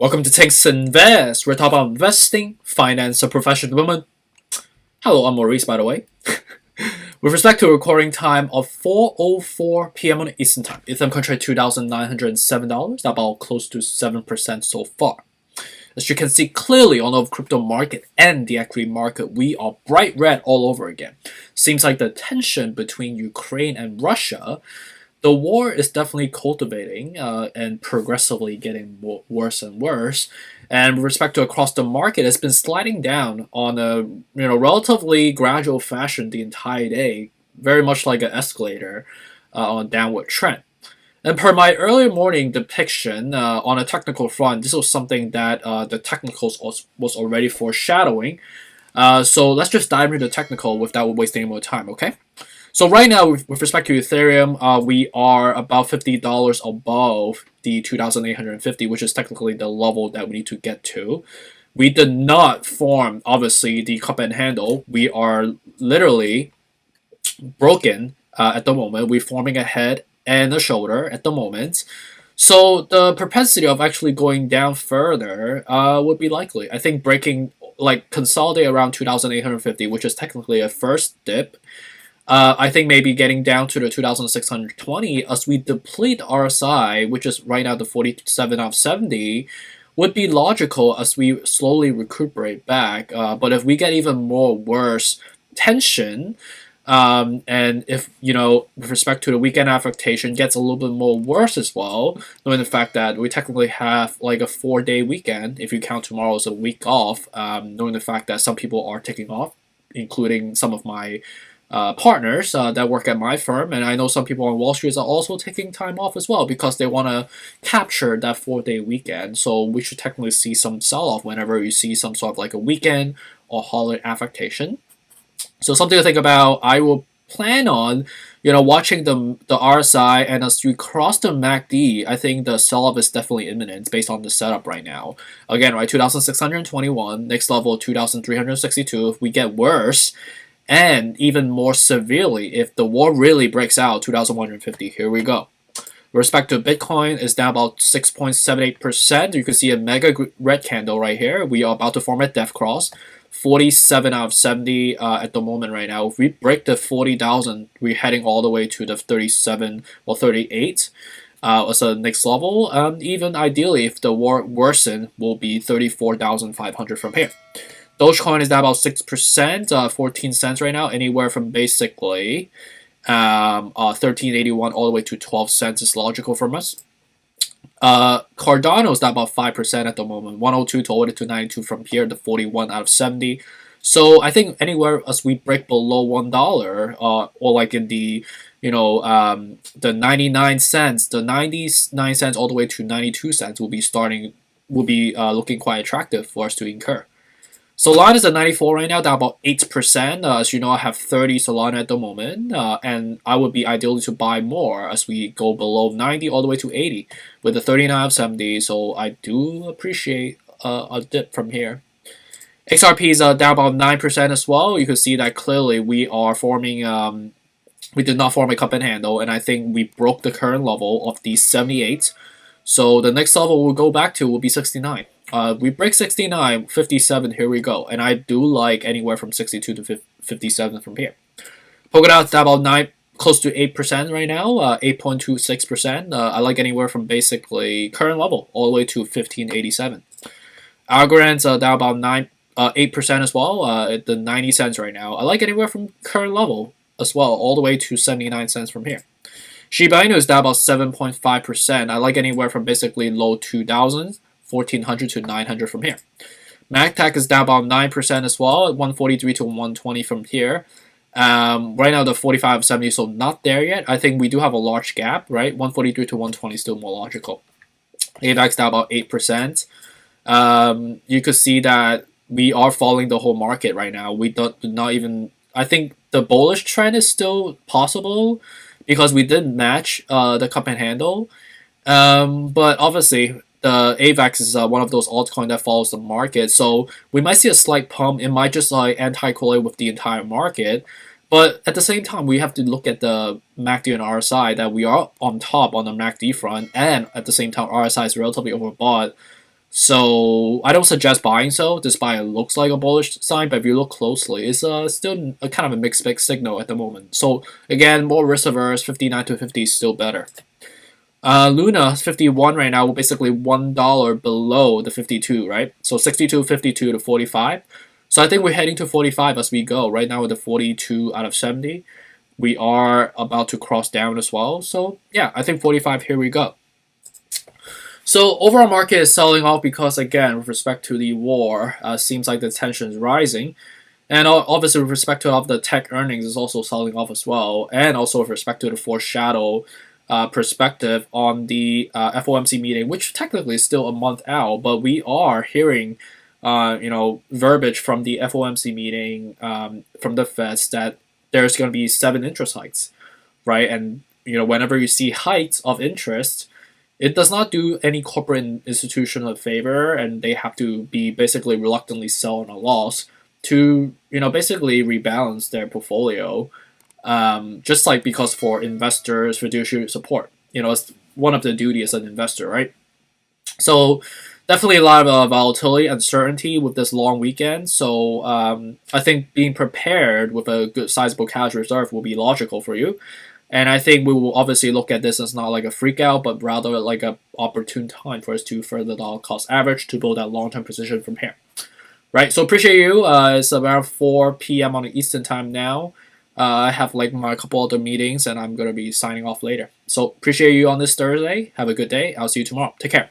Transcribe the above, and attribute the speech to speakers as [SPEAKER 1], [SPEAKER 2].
[SPEAKER 1] Welcome to Takes Invest. We're talking about investing, finance, and professional development. Hello, I'm Maurice, by the way. With respect to recording time of 4:04 p.m. on Eastern Time, Ethereum contract $2,907, about close to 7% so far. As you can see clearly on the crypto market and the equity market, we are bright red all over again. Seems like the tension between Ukraine and Russia, the war is definitely cultivating and progressively getting worse and worse. And with respect to across the market, it's been sliding down on a relatively gradual fashion the entire day, very much like an escalator on a downward trend. And per my early morning depiction on a technical front, this was something that the technicals was already foreshadowing. So let's just dive into the technical without wasting any more time, okay? So right now, with respect to Ethereum, we are about $50 above the 2,850, which is technically the level that we need to get to. We did not form, obviously, the cup and handle. We are literally broken at the moment. We're forming a head and a shoulder at the moment. So the propensity of actually going down further would be likely. I think breaking, like, consolidate around 2,850, which is technically a first dip. I think maybe getting down to the 2,620 as we deplete RSI, which is right now the 47 out of 70, would be logical as we slowly recuperate back. But if we get even more worse tension, and if, with respect to the weekend affectation gets a little bit more worse as well, knowing the fact that we technically have like a 4-day weekend, if you count tomorrow as a week off, knowing the fact that some people are taking off, including some of my partners that work at my firm, and I know some people on Wall Street are also taking time off as well because they want to capture that 4-day weekend. So we should technically see some sell-off whenever you see some sort of like a weekend or holiday affectation. So something to think about. I will plan on watching the RSI, and as we cross the MACD, I think the sell-off is definitely imminent based on the setup right now. Again, right, 2,621, next level 2,362. If we get worse, and even more severely, if the war really breaks out, 2,150, here we go. With respect to Bitcoin, is down about 6.78%. You can see a mega red candle right here. We are about to form a death cross. 47 out of 70 at the moment right now. If we break the 40,000, we're heading all the way to the 37 or 38 as a next level. Even ideally, if the war worsen, will be 34,500 from here. Dogecoin is down about 6%, 14 cents right now, anywhere from basically 13.81 all the way to 12 cents is logical from us. Cardano is down about 5% at the moment, 102 to order to 92 from here, the 41 out of 70. So I think anywhere as we break below $1, or like in the the 99 cents, the 99 cents all the way to 92 cents will be looking quite attractive for us to incur. Solana is at 94 right now, down about 8%. As you know, I have 30 Solana at the moment, and I would be ideally to buy more as we go below 90 all the way to 80 with the 39 out of 70. So I do appreciate a dip from here. XRP is down about 9% as well. You can see that clearly we are forming, we did not form a cup and handle, and I think we broke the current level of the 78. So the next level we'll go back to will be 69. We break 69, 57, here we go. And I do like anywhere from 62 to 57 from here. Polkadot's down about 9, close to 8% right now, 8.26%. I like anywhere from basically current level all the way to 1587. Algorand's down about 8% as well, at the 90 cents right now. I like anywhere from current level as well, all the way to 79 cents from here. Shiba Inu is down about 7.5%. I like anywhere from basically low 2000s. 1,400 to 900 from here. MagTech is down about 9% as well, 143 to 120 from here. Right now the 45 70, so not there yet. I think we do have a large gap, right? 143 to 120 is still more logical. AVAX down about 8%. You could see that we are following the whole market right now. We do not even. I think the bullish trend is still possible because we did match the cup and handle. But obviously, the AVAX is one of those altcoins that follows the market, so we might see a slight pump. It might just like anti-correlate with the entire market, but at the same time, we have to look at the MACD and RSI that we are on top on the MACD front, and at the same time, RSI is relatively overbought So I don't suggest buying so, despite it looks like a bullish sign, but if you look closely, it's still a kind of a mixed signal at the moment. So again, more risk averse, 59 to 50 is still better. Luna 51 right now, basically $1 below the 52, right? So 62, 52 to 45. So I think we're heading to 45 as we go. Right now with the 42 out of 70, we are about to cross down as well. So yeah, I think 45, here we go. So overall market is selling off because, again, with respect to the war, seems like the tension is rising. And obviously with respect to the tech earnings is also selling off as well. And also with respect to the foreshadow perspective on the FOMC meeting, which technically is still a month out, but we are hearing verbiage from the FOMC meeting from the Feds that there's going to be 7 interest hikes, right? And whenever you see hikes of interest, it does not do any corporate institution a favor, and they have to be basically reluctantly sell on a loss to basically rebalance their portfolio. Just like because for investors, fiduciary support, it's one of the duties as an investor, right? So definitely a lot of volatility, uncertainty with this long weekend. So I think being prepared with a good sizable cash reserve will be logical for you. And I think we will obviously look at this as not like a freak out, but rather like an opportune time for us to further dollar cost average to build that long-term position from here. Right, so appreciate you. It's around 4 p.m. on the Eastern time now. I have like my couple other meetings and I'm going to be signing off later. So appreciate you on this Thursday. Have a good day. I'll see you tomorrow. Take care.